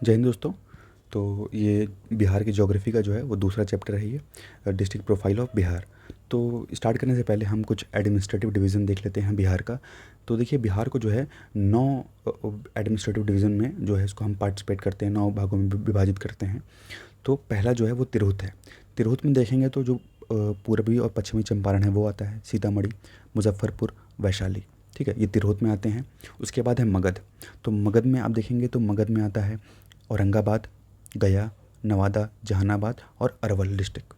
जय हिंद दोस्तों। तो ये बिहार की ज्योग्राफी का जो है वो दूसरा चैप्टर है ये, डिस्ट्रिक्ट प्रोफाइल ऑफ बिहार। तो स्टार्ट करने से पहले हम कुछ एडमिनिस्ट्रेटिव डिवीज़न देख लेते हैं बिहार का। तो देखिए बिहार को जो है 9 एडमिनिस्ट्रेटिव डिवीज़न में जो है इसको हम पार्टिसिपेट करते हैं, 9 भागों में विभाजित करते हैं। तो पहला जो है वो तिरहुत है। तिरहुत में देखेंगे तो जो पूर्वी और पश्चिमी चंपारण है वो आता है, सीतामढ़ी, मुजफ्फरपुर, वैशाली। ठीक है, ये तिरहुत में आते हैं। उसके बाद है मगध। तो मगध में आप देखेंगे तो मगध में आता है औरंगाबाद, गया, नवादा, जहानाबाद और अरवल डिस्ट्रिक्ट।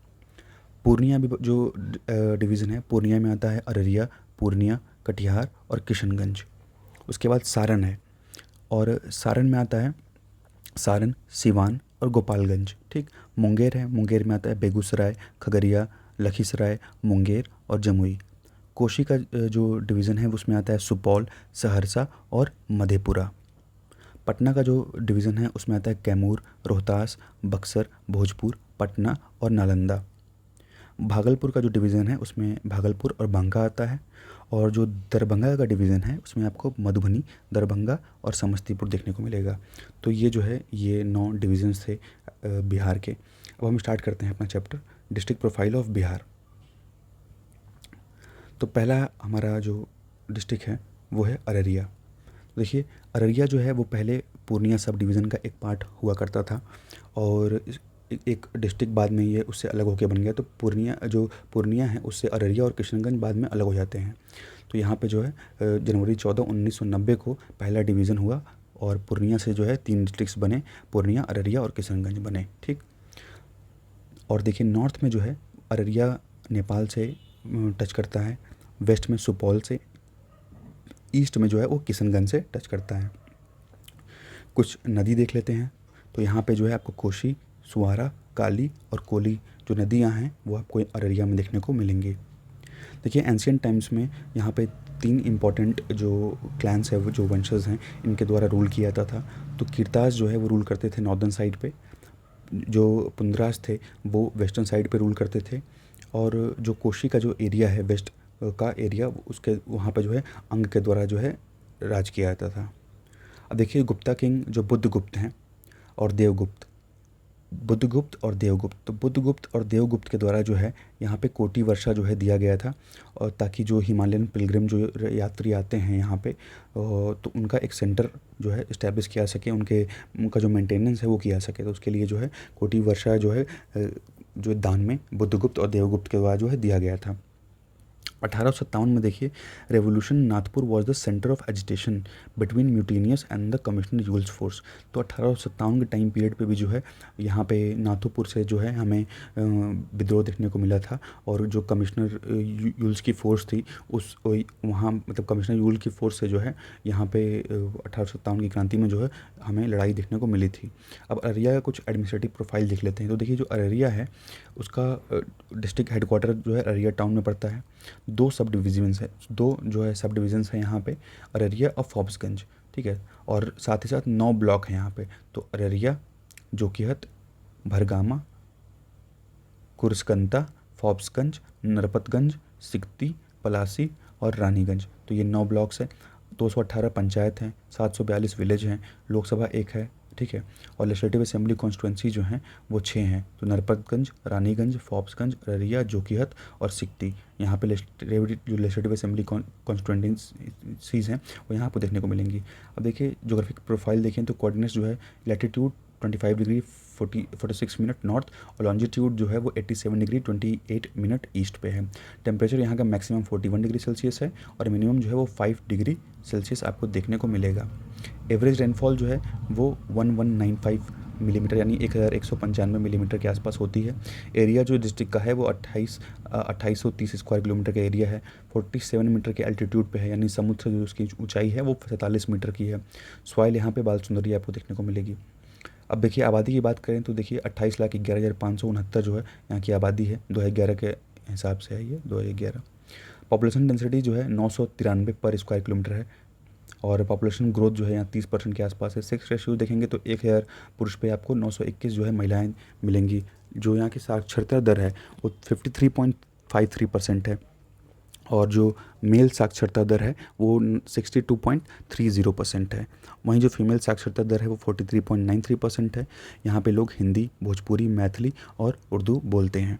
पूर्णिया भी जो डिवीज़न है, पूर्णिया में आता है अररिया, पूर्णिया, कटिहार और किशनगंज। उसके बाद सारण है, और सारण में आता है सारण, सिवान और गोपालगंज। ठीक। मुंगेर है, मुंगेर में आता है बेगूसराय, खगड़िया, लखीसराय, मुंगेर और जमुई। कोशी का जो डिवीज़न है उसमें आता है सुपौल, सहरसा और मधेपुरा। पटना का जो डिवीज़न है उसमें आता है कैमूर, रोहतास, बक्सर, भोजपुर, पटना और नालंदा। भागलपुर का जो डिवीज़न है उसमें भागलपुर और बांका आता है। और जो दरभंगा का डिवीज़न है उसमें आपको मधुबनी, दरभंगा और समस्तीपुर देखने को मिलेगा। तो ये जो है ये 9 डिवीज़न्स थे बिहार के। अब हम स्टार्ट करते हैं अपना chapter, district profile of Bihar. तो पहला हमारा जो डिस्ट्रिक्ट है वो है अररिया। देखिए अररिया जो है वो पहले पूर्णिया सब डिवीज़न का एक पार्ट हुआ करता था, और एक डिस्ट्रिक्ट बाद में ये उससे अलग होकर बन गया। तो पूर्णिया है उससे अररिया और किशनगंज बाद में अलग हो जाते हैं। तो यहाँ पे जो है जनवरी 14, 1990 को पहला डिवीज़न हुआ, और पूर्णिया से जो है 3 डिस्ट्रिक्ट्स बने, पूर्णिया, अररिया और किशनगंज बने। ठीक। और देखिए नॉर्थ में जो है अररिया नेपाल से टच करता है, वेस्ट में सुपौल से, ईस्ट में जो है वो किशनगंज से टच करता है। कुछ नदी देख लेते हैं। तो यहाँ पे जो है आपको कोसी, सुवारा, काली और कोली जो नदियाँ हैं वो आपको अररिया में देखने को मिलेंगी। देखिए एंशियंट टाइम्स में यहाँ पे 3 इम्पॉर्टेंट जो क्लैंस है, वो जो वंशज हैं, इनके द्वारा रूल किया जाता था। तो किरतास जो है वो रूल करते थे नॉर्दर्न साइड पे, जो पुंदरास थे वो वेस्टर्न साइड पे रूल करते थे, और जो कोशी का जो एरिया है, वेस्ट का एरिया, उसके वहाँ पे जो है अंग के द्वारा जो है राज किया जाता था। अब देखिए गुप्ता किंग जो बुद्धगुप्त हैं और देवगुप्त, बुद्धगुप्त और देवगुप्त। तो बुद्धगुप्त और देवगुप्त के द्वारा जो है यहाँ पे कोटी वर्षा जो है दिया गया था, और ताकि जो हिमालयन पिलग्रिम जो यात्री आते हैं यहाँ पे तो उनका एक सेंटर जो है इस्टेब्लिश किया सके, उनका जो मेंटेनेंस है वो किया सके। तो उसके लिए जो है कोटी वर्षा जो है जो दान में बुद्धगुप्त और देवगुप्त के द्वारा जो है दिया गया था। 1857 में देखिए revolution Nathpur was the centre of agitation between mutinous and the commissioner Yule's force. तो 1857 के टाइम पीरियड पे भी जो है यहाँ पे नाथुपुर से जो है हमें विद्रोह देखने को मिला था, और जो कमिश्नर यूल्स की फ़ोर्स थी उस वहाँ मतलब कमिश्नर यूल की फ़ोर्स से जो है यहाँ पे 1857 की क्रांति में जो है हमें लड़ाई देखने को मिली थी। अब अररिया का कुछ एडमिनिस्ट्रेटिव प्रोफाइल देख लेते हैं। तो देखिए जो अररिया है उसका डिस्ट्रिक्ट हेडक्वार्टर जो है अररिया टाउन में पड़ता है। 2 सब डिविजन्स है, 2 जो है सब डिविजन्स हैं यहाँ पे, अररिया और फॉब्सगंज। ठीक है, और साथ ही साथ 9 ब्लॉक हैं यहाँ पे। तो अररिया, जोकीहत, भरगामा, कुर्सकंता, फॉब्सगंज, नरपतगंज, सिकती, पलासी और रानीगंज। तो ये 9 ब्लॉक्स हैं। 218 पंचायत हैं, 742 विलेज हैं, लोकसभा 1 है। ठीक है, और लेजिस्लेटिव असेंबली कॉन्स्टिट्यूंसी जो हैं वो 6 हैं। तो नरपतगंज, रानीगंज, फॉब्सगंज, अररिया, जोकीहत और सिकती, यहाँ पे जो लेजिस्लेटिव असेंबली कॉन्स्टिट्यूंसीज हैं वो यहाँ आपको देखने को मिलेंगी। अब देखिए जोग्राफिक प्रोफाइल देखें तो कोऑर्डिनेट्स जो है लैटिट्यूड 25 डिग्री 46 मिनट नॉर्थ, और लॉन्जिट्यूड जो है वो 87 डिग्री 28 मिनट ईस्ट पे है। टेम्परेचर यहाँ का मैक्सिमम 41 डिग्री सेल्सियस है, और मिनिमम जो है वो 5 डिग्री सेल्सियस आपको देखने को मिलेगा। एवरेज रेनफॉल जो है वो 1195 मिलीमीटर यानी 1195 मिलीमीटर के आसपास होती है। एरिया जो डिस्ट्रिक्ट का है वो 2830 स्क्वायर किलोमीटर का एरिया है। 47 मीटर के एल्टीट्यूड पे है, यानी समुद्र से जो उसकी ऊंचाई है वो 47 मीटर की है। सॉइल यहाँ पे बाल सुंदरी आपको देखने को मिलेगी। अब देखिए आबादी की बात करें तो देखिए 28,11,569 जो है यहाँ की आबादी है, 2011 के हिसाब से है ये 2011। पॉपुलेशन डेंसिटी जो है 993 पर स्क्वायर किलोमीटर है, और पॉपुलेशन ग्रोथ जो है यहाँ 30% के आसपास है। सेक्स रेशियो देखेंगे तो 1000 पुरुष पे आपको 921 जो है महिलाएं मिलेंगी। जो यहाँ की साक्षरता दर है वो 53.53% है। और जो मेल साक्षरता दर है वो 62.30% है। वहीं जो फीमेल साक्षरता दर है वो 43.93% है। यहाँ पे लोग हिंदी, भोजपुरी, मैथिली और उर्दू बोलते हैं।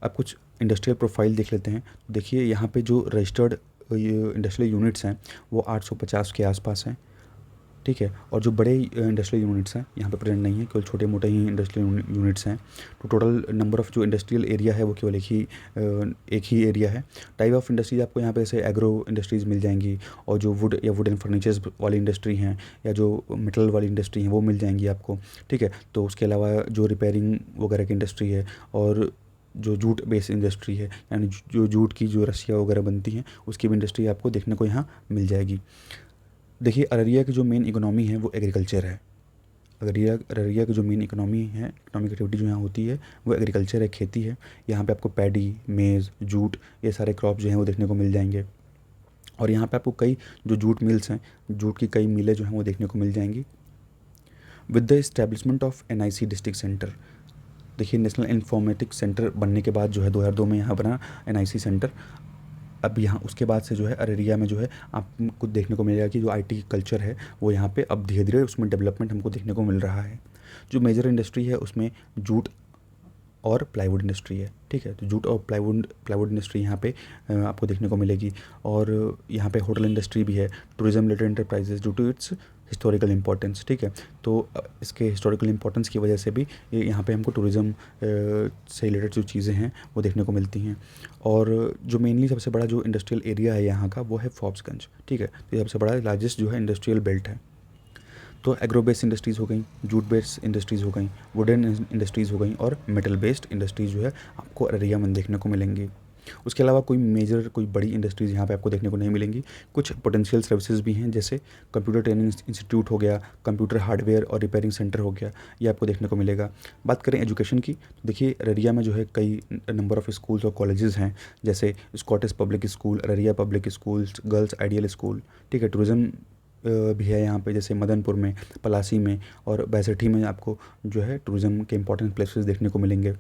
अब कुछ इंडस्ट्रियल प्रोफाइल देख लेते हैं। देखिए यहाँ पे जो रजिस्टर्ड इंडस्ट्रियल यूनिट्स हैं वो 850 के आसपास हैं, ठीक है। और जो बड़े इंडस्ट्रियल यूनिट्स हैं यहाँ पे प्रेजेंट नहीं है, केवल छोटे मोटे ही इंडस्ट्रियल यूनिट्स हैं। तो टोटल नंबर ऑफ़ जो इंडस्ट्रियल एरिया है वो केवल एक ही एरिया है। टाइप ऑफ इंडस्ट्रीज आपको यहाँ पे जैसे एग्रो इंडस्ट्रीज़ मिल जाएंगी, और जो वुड या वुड एंड फर्नीचर्स वाली इंडस्ट्री हैं या जो मेटल वाली इंडस्ट्री हैं वो मिल जाएंगी आपको, ठीक है। तो उसके अलावा जो रिपेयरिंग वगैरह की इंडस्ट्री है, और जो जूट बेस्ड इंडस्ट्री है, यानी जो जूट की जो रस्सियाँ वगैरह बनती हैं उसकी भी इंडस्ट्री आपको देखने को यहाँ मिल जाएगी। देखिए अररिया की जो मेन इकोनॉमी है वो एग्रीकल्चर है। अररिया की जो मेन इकोनॉमी है, इकोनॉमिक एक्टिविटी जो यहाँ होती है वो एग्रीकल्चर है, खेती है। यहाँ पे आपको पैडी, मेज़, जूट, ये सारे क्रॉप जो हैं वो देखने को मिल जाएंगे। और यहाँ पे आपको कई जो जूट मिल्स हैं, जूट की कई मिलें जो हैं वो देखने को मिल जाएंगी। With the establishment of NIC district centre, देखिए नेशनल इन्फॉर्मेटिक्स सेंटर बनने के बाद जो है 2002 में यहाँ बना NIC सेंटर। अब यहाँ उसके बाद से जो है अररिया में जो है आपको देखने को मिलेगा कि जो IT कल्चर है वो यहाँ पे अब धीरे धीरे उसमें डेवलपमेंट हमको देखने को मिल रहा है। जो मेजर इंडस्ट्री है उसमें जूट और प्लाईवुड इंडस्ट्री है, ठीक है। तो जूट और प्लाईवुड इंडस्ट्री यहाँ पे आपको देखने को मिलेगी। और यहाँ पे होटल इंडस्ट्री भी है, tourism related enterprises due to its historical importance, ठीक है। तो इसके हिस्टोरिकल इंपॉर्टेंस की वजह से भी यहाँ पे हमको टूरिज़्म से रिलेटेड जो चीज़ें हैं वो देखने को मिलती हैं। और जो मेनली सबसे बड़ा जो इंडस्ट्रियल एरिया है यहाँ का वो है फॉब्सगंज, ठीक है। तो ये सबसे बड़ा लार्जेस्ट जो है इंडस्ट्रियल बेल्ट है। तो एग्रो बेस्ड इंडस्ट्रीज़ हो गई, जूट बेस्ड इंडस्ट्रीज़ हो गई, वुडन इंडस्ट्रीज़ हो गई, और मेटल बेस्ड इंडस्ट्रीज़ जो है आपको अररिया में देखने को मिलेंगी। उसके अलावा कोई बड़ी इंडस्ट्रीज़ यहाँ पे आपको देखने को नहीं मिलेंगी। कुछ पोटेंशियल सर्विसेज भी हैं, जैसे कंप्यूटर ट्रेनिंग इंस्टीट्यूट हो गया, कंप्यूटर हार्डवेयर और रिपेयरिंग सेंटर हो गया, ये आपको देखने को मिलेगा। बात करें एजुकेशन की, तो देखिए अररिया में जो है कई नंबर ऑफ़ स्कूल्स और कॉलेजेस हैं, जैसे Scottish public school, Araria public school, girls ideal school, ठीक है। टूरिज़्म भी है यहाँ पे, जैसे मदनपुर में, पलासी में और बैसठी में आपको जो है टूरिज़्म के इंपॉर्टेंट प्लेसेस देखने को मिलेंगे।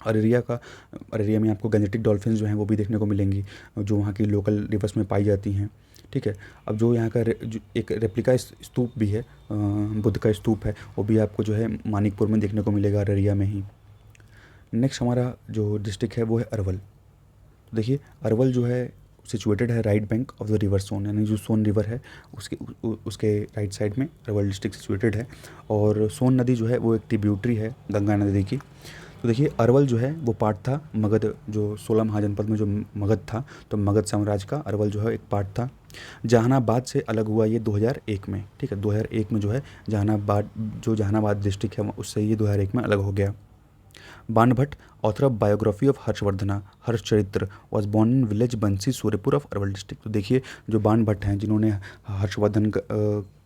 अररिया में आपको गंजेटिक डॉल्फिन्स जो हैं वो भी देखने को मिलेंगी, जो वहाँ की लोकल रिवर्स में पाई जाती हैं, ठीक है। अब जो यहाँ का जो एक रेप्लिका स्तूप भी है, बुद्ध का स्तूप है, वो भी आपको जो है मानिकपुर में देखने को मिलेगा, अररिया में ही। नेक्स्ट हमारा जो डिस्ट्रिक्ट है वो है अरवल। देखिए अरवल जो है सिचुएटेड है right bank of the river Son, यानी जो सोन रिवर है उसके राइट साइड में अरवल डिस्ट्रिक्ट सिचुएटेड है। और सोन नदी जो है वो एक ट्रिब्यूटरी है गंगा नदी की। तो देखिए अरवल जो है वो पार्ट था मगध, जो 16 महाजनपद में जो मगध था, तो मगध साम्राज्य का अरवल जो है एक पार्ट था। जहानाबाद से अलग हुआ ये 2001 में, ठीक है। 2001 में जो है जहानाबाद डिस्ट्रिक्ट है उससे ये 2001 में अलग हो गया। Banabhatta, author of biography of Harshavardhana Harshacharita, was born in village Bansi Suryapur of Arwal district. तो देखिए जो बाणभट्ट हैं जिन्होंने हर्षवर्धन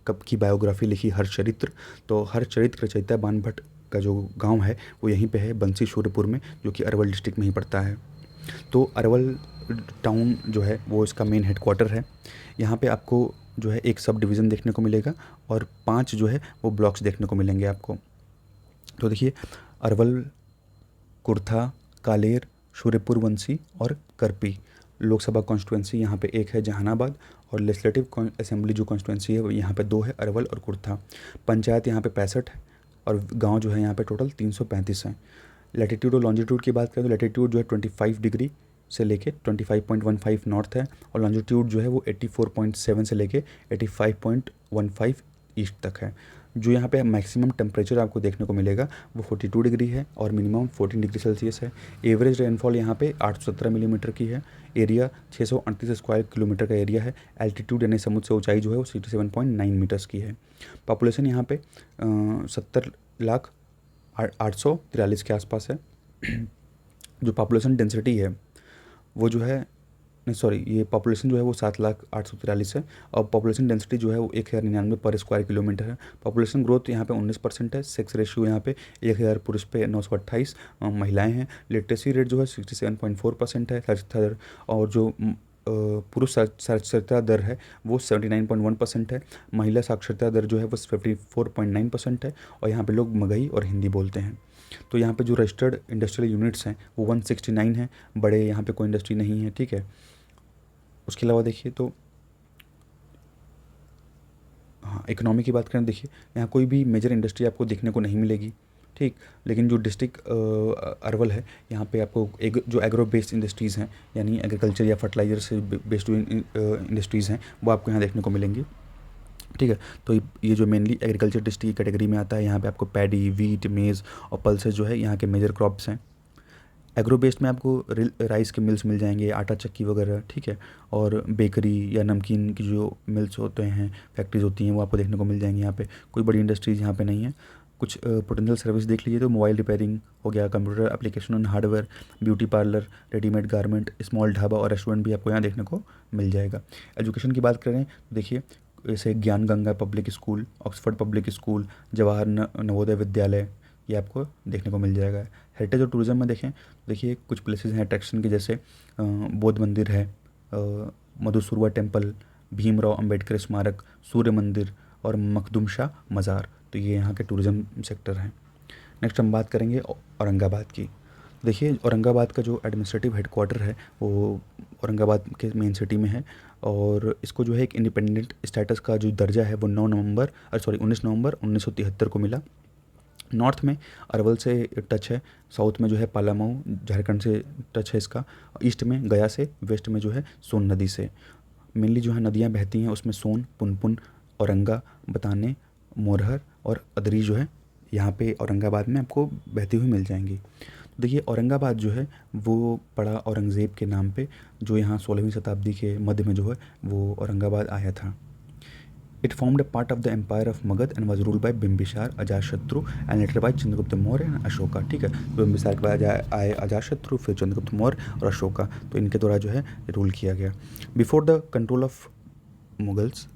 कब की बायोग्राफी लिखी हर्षचरित्र, तो हर्षचरित्र रचयिता बाणभट्ट का जो गांव है वो यहीं पे है बंसी सूर्यपुर में, जो कि अरवल डिस्ट्रिक्ट में ही पड़ता है। तो अरवल टाउन जो है वो इसका मेन हेडक्वार्टर है। यहाँ पे आपको जो है एक सब डिवीज़न देखने को मिलेगा और 5 जो है वो ब्लॉक्स देखने को मिलेंगे आपको। तो देखिए अरवल, कुर्था, कालेर, सूर्यपुर वंशी और करपी लोकसभा कॉन्स्टिट्यूंसी यहाँ पे एक है जहानाबाद, और लेजिस्लेटिव असेंबली जो कॉन्स्टिट्यूंसी है वो यहाँ पे 2 है, अरवल और कुर्था। पंचायत यहाँ पे 65 है, और गांव जो है यहाँ पे टोटल 335 हैं। लैटिट्यूड और लॉन्जिट्यूड की बात करें तो लैटिट्यूड जो है 25 डिग्री से लेके 25.15 नॉर्थ है, और लॉन्जिट्यूड जो है वो 84.7 से लेके 85.15 ईस्ट तक है। जो यहाँ पे मैक्सिमम टेम्परेचर आपको देखने को मिलेगा वो 42 डिग्री है और मिनिमम 14 डिग्री सेल्सियस है। एवरेज रेनफॉल यहाँ पे 817 मिलीमीटर की है। एरिया 638 स्क्वायर किलोमीटर का एरिया है। एल्टीट्यूड यानी समुद्र से ऊंचाई जो है वो 67.9 मीटर्स की है। पॉपुलेशन यहाँ पे 70,08,43 के आसपास है। जो पॉपुलेशन डेंसिटी है वो जो है ये पॉपुलेशन जो है वो 7,08,43 है, और पॉपुलेशन डेंसिटी जो है वो 1,099 पर स्क्वायर किलोमीटर है। पॉपुलेशन ग्रोथ यहाँ पे 19% है। सेक्स रेशियो यहाँ पे 1,000 पुरुष पे 928 महिलाएं हैं। लिटरेसी रेट जो है 67.4% है। और जो पुरुष साक्षरता दर है वो 79.1% है। महिला साक्षरता दर जो है वो 54.9% है, और यहाँ पे लोग मगही और हिंदी बोलते हैं। तो यहाँ पे जो रजिस्टर्ड इंडस्ट्रियल यूनिट्स हैं वो 169 हैं, बड़े यहाँ पे कोई इंडस्ट्री नहीं है, ठीक है। उसके अलावा देखिए तो हाँ, इकोनॉमी की बात करें, देखिए यहाँ कोई भी मेजर इंडस्ट्री आपको देखने को नहीं मिलेगी, ठीक। लेकिन जो डिस्ट्रिक्ट अरवल है, यहाँ पे आपको एक जो एग्रो बेस्ड इंडस्ट्रीज़ हैं, यानी एग्रीकल्चर या फर्टिलाइजर से बेस्ड इंडस्ट्रीज़ हैं, वो आपको यहाँ देखने को मिलेंगी, ठीक है। तो ये जो मेनली एग्रीकल्चर डिस्ट्रिक्ट कैटेगरी में आता है, यहाँ पे आपको पैडी, वीट, मेज़ और पल्सेस जो है यहाँ के मेजर क्रॉप्स हैं। एग्रो बेस्ड में आपको राइस के मिल्स मिल जाएंगे, आटा चक्की वगैरह, ठीक है। और बेकरी या नमकीन की जो मिल्स होते हैं, फैक्ट्रीज होती हैं, वो आपको देखने को मिल जाएंगी यहाँ पे। कोई बड़ी इंडस्ट्रीज़ यहाँ पे नहीं है। कुछ पोटेंशियल सर्विस देख लीजिए तो मोबाइल रिपेयरिंग हो गया, computer application and hardware, beauty parlour, readymade garment, small dhaba और रेस्टोरेंट भी आपको यहाँ देखने को मिल जाएगा। एजुकेशन की बात करें तो देखिए, जैसे ज्ञान Ganga public school, Oxford public school, Jawahar Navodaya Vidyalaya, ये आपको देखने को मिल जाएगा। हेरिटेज और टूरिज़्म में देखें तो देखिए कुछ प्लेसेस हैं अट्रैक्शन के, जैसे बौद्ध मंदिर है, मधुसुरवा टेम्पल, भीमराव अंबेडकर स्मारक, सूर्य मंदिर और मखदूम शाह मज़ार। तो ये यहाँ के टूरिज़्म सेक्टर हैं। नेक्स्ट हम बात करेंगे औरंगाबाद की। देखिए औरंगाबाद का जो एडमिनिस्ट्रेटिव हेडक्वार्टर है वो औरंगाबाद के मेन सिटी में है, और इसको जो है एक इंडिपेंडेंट स्टेटस का जो दर्जा है वो 19 नवंबर 1973 को मिला। नॉर्थ में अरवल से टच है, साउथ में जो है पालामऊ झारखंड से टच है इसका, ईस्ट में गया से, वेस्ट में जो है सोन नदी से। मेनली जो है नदियाँ बहती हैं उसमें सोन, पुनपुन, औरंगा, बताने, मोरहर और अदरी जो है यहाँ पे औरंगाबाद में आपको बहती हुई मिल जाएंगी। तो देखिए औरंगाबाद जो है वो पड़ा औरंगज़ेब के नाम पे, जो यहाँ 16वीं शताब्दी के मध्य में जो है वो औरंगाबाद आया था। It formed a part of the empire of Magध and was ruled by Bimbisara, Ajatashatru and later by Chandragupta Maurya and Ashoka, ठीक है। तो बिम्बिसार के बाद आए अजातशत्रु, फिर चंद्रगुप्त मौर्य और अशोका, तो इनके द्वारा जो है रूल किया गया। Before the control of Mughals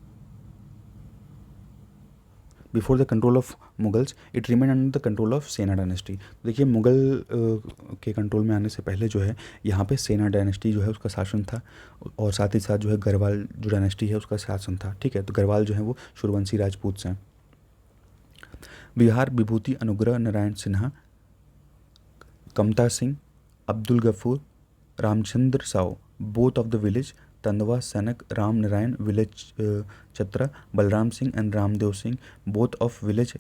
before the control of Mughals it remain under the control of सेना डायनेस्टी। देखिए मुगल के कंट्रोल में आने से पहले जो है यहाँ पे सेना डायनेस्टी जो है उसका शासन था, और साथ ही साथ जो है गढ़वाल जो डायनेस्टी है उसका शासन था, ठीक है। तो गढ़वाल जो है वो सूर्यवंशी राजपूत हैं। Bihar Vibhuti Anugrah Narayan Sinha, Kamta Singh, Abdul Gafoor, Ramchandra Sao, both of the village Tandwa Sainak, Ram Narayan village Chatra, Balram Singh and Ramdev Singh, both of village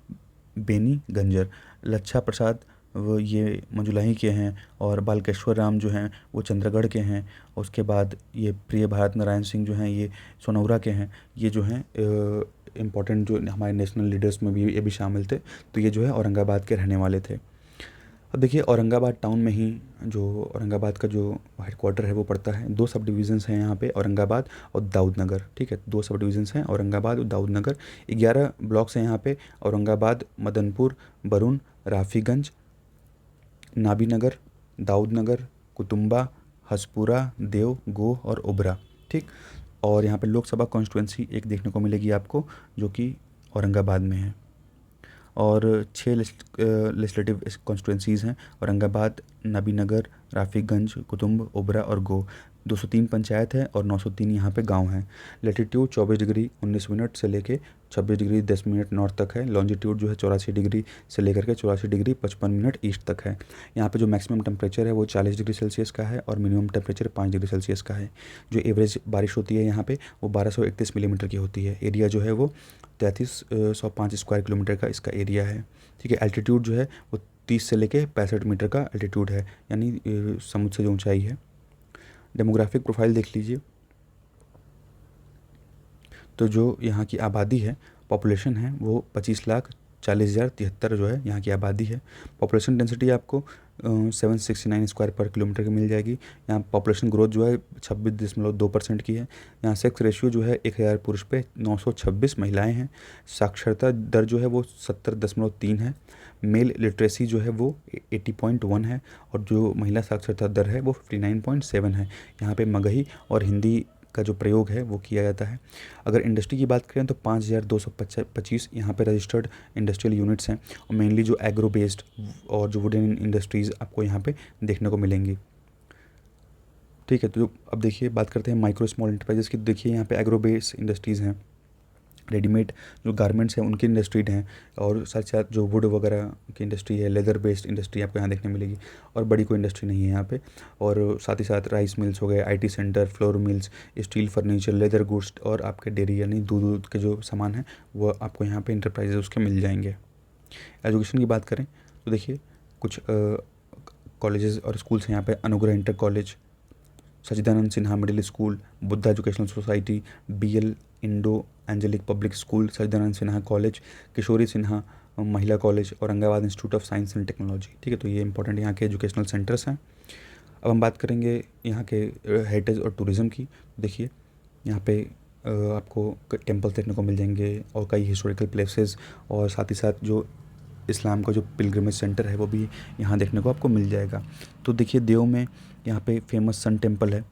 Beni Ganjar, Lachha Prasad वो ये मंजुलाही के हैं, और बालकेश्वर राम जो हैं वो चंद्रगढ़ के हैं। उसके बाद ये प्रिय भारत नारायण सिंह जो हैं ये सोनौरा के हैं। ये जो हैं इम्पॉर्टेंट जो हमारे नेशनल लीडर्स में भी ये भी शामिल थे। तो ये जो है औरंगाबाद के रहने वाले थे। अब देखिए औरंगाबाद टाउन में ही जो औरंगाबाद का जो हेडक्वार्टर है वो पड़ता है। 2 सब डिविज़न्स हैं यहाँ पे, औरंगाबाद और दाऊदनगर, ठीक है। 2 सब डिविज़न्स हैं, औरंगाबाद और दाऊदनगर। 11 ब्लॉक्स हैं यहाँ पे, औरंगाबाद, मदनपुर, बरुण, राफीगंज, नाबीनगर, दाऊदनगर, कुतुम्बा, हसपुरा, देव, गोह और ओबरा, ठीक। और यहाँ पे लोकसभा कॉन्स्टिट्यूंसी एक देखने को मिलेगी आपको, जो कि औरंगाबाद में है। और 6 लेजिस्लेटिव कॉन्स्टिट्यूंसीज़ हैं, औरंगाबाद, नबीनगर, राफीगंज, कुतुम्ब, ओबरा और गो। 203 पंचायत है और 903 यहाँ पे गांव हैं। लेटीट्यूड 24 डिग्री 19 मिनट से लेके 26 डिग्री 10 मिनट नॉर्थ तक है। लॉन्जिट्यूड जो है 84 डिग्री से लेकर के 84 डिग्री 55 मिनट ईस्ट तक है। यहाँ पे जो मैक्सिमम टेम्परेचर है वो 40 डिग्री सेल्सियस का है, और मिनिमम टेम्परेचर 5 डिग्री सेल्सियस का है। जो एवरेज बारिश होती है यहाँ पे वो 1231 मिलीमीटर की होती है। एरिया जो है वो 3305 स्क्वायर किलोमीटर का इसका एरिया है, ठीक है। एल्टीट्यूड जो है वो 30 से लेके 65 मीटर का एल्टीट्यूड है, यानी समुद्र से जो ऊंचाई है। डेमोग्राफिक प्रोफाइल देख लीजिए, तो जो यहाँ की आबादी है, पॉपुलेशन है वो 25,40,073 जो है यहाँ की आबादी है। पॉपुलेशन डेंसिटी आपको 769 स्क्वायर पर किलोमीटर की मिल जाएगी। यहाँ पॉपुलेशन ग्रोथ जो है 26.2% की है। यहाँ सेक्स रेशियो जो है 1000 पुरुष पे 926 महिलाएं हैं। साक्षरता दर जो है वो 70.3 है। मेल लिटरेसी जो है वो 80.1 है, और जो महिला साक्षरता दर है वो 59.7 है। यहाँ पे मगही और हिंदी का जो प्रयोग है वो किया जाता है। अगर इंडस्ट्री की बात करें तो 5225 यहाँ पे रजिस्टर्ड इंडस्ट्रियल यूनिट्स हैं, और मेनली जो एग्रो बेस्ड और जो वुडन इंडस्ट्रीज़ आपको यहाँ पे देखने को मिलेंगी, ठीक है। तो अब देखिए बात करते हैं माइक्रो स्मॉल इंटरप्राइजेस की। देखिए यहाँ पे एग्रो बेस्ड इंडस्ट्रीज़ हैं, रेडीमेड जो गारमेंट्स हैं उनकी इंडस्ट्री हैं, और साथ साथ जो वुड वगैरह की इंडस्ट्री है, लेदर बेस्ड इंडस्ट्री आपको यहाँ देखने मिलेगी, और बड़ी कोई इंडस्ट्री नहीं है यहाँ पे। और साथ ही साथ राइस मिल्स हो गए, IT centre, flour mills, steel furniture, leather goods, और आपके डेयरी यानी दूध दूध के जो सामान हैं वो आपको यहाँ पे इंटरप्राइजेज उसके मिल जाएंगे। एजुकेशन की बात करें तो देखिए कुछ कॉलेजेस और स्कूल्स हैं यहाँ पे। Anugrah inter college, Sachchidanand Sinha middle school, Buddha educational society, BL Indo Angelic public school, Sachchidanand Sinha college, Kishori Sinha Mahila college, Aurangabad institute of science and technology. ठीक है, तो ये इंपॉर्टेंट यहाँ के एजुकेशनल सेंटर्स हैं। अब हम बात करेंगे यहाँ के हेरिटेज और टूरिज़्म की। देखिए यहाँ पे आपको टेम्पल्स देखने को मिल जाएंगे और कई हिस्टोरिकल प्लेसेस, और साथ ही साथ जो इस्लाम का जो पिलग्रिमेज सेंटर है वो भी यहाँ देखने को आपको मिल जाएगा। तो देखिए देव में यहाँ पे फेमस सन टेम्पल है।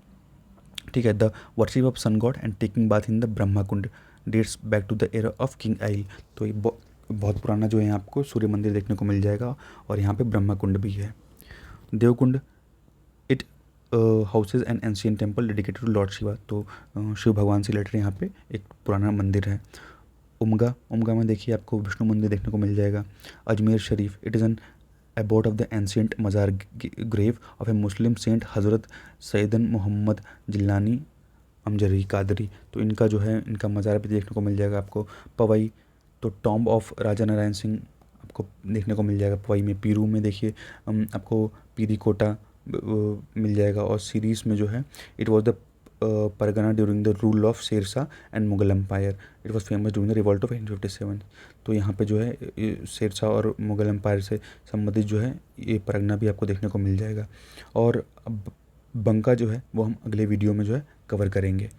ठीक है, the worship of sun god and taking bath in the Brahma Kund dates back to the era of king Aila. तो ये बहुत पुराना जो है आपको सूर्य मंदिर देखने को मिल जाएगा, और यहाँ पे ब्रह्मा कुंड भी है। Devkund, it houses an ancient temple dedicated to Lord Shiva. तो शिव भगवान से रिलेटेड यहाँ पे एक पुराना मंदिर है। उमगा में देखिए आपको विष्णु मंदिर देखने को मिल जाएगा। Ajmer Sharif, it is an abode of the ancient मज़ार grave of a Muslim saint हज़रत सैयदन मोहम्मद जिलानी अमजरी कादरी। तो इनका जो है इनका मज़ार भी देखने को मिल जाएगा आपको। पवई, तो टॉम्ब ऑफ राजा नारायण सिंह आपको देखने को मिल जाएगा पवई में। पीरू में देखिए आपको पीरी कोटा मिल जाएगा। और सीरीज़ में जो है it was the pargana during the rule of Sher Shah and Mughal empire, it was famous during the revolt of 1857। तो यहाँ पे जो है शेरशाह और मुगल एम्पायर से संबंधित जो है ये परगना भी आपको देखने को मिल जाएगा। और अब बंका जो है वो हम अगले वीडियो में जो है कवर करेंगे।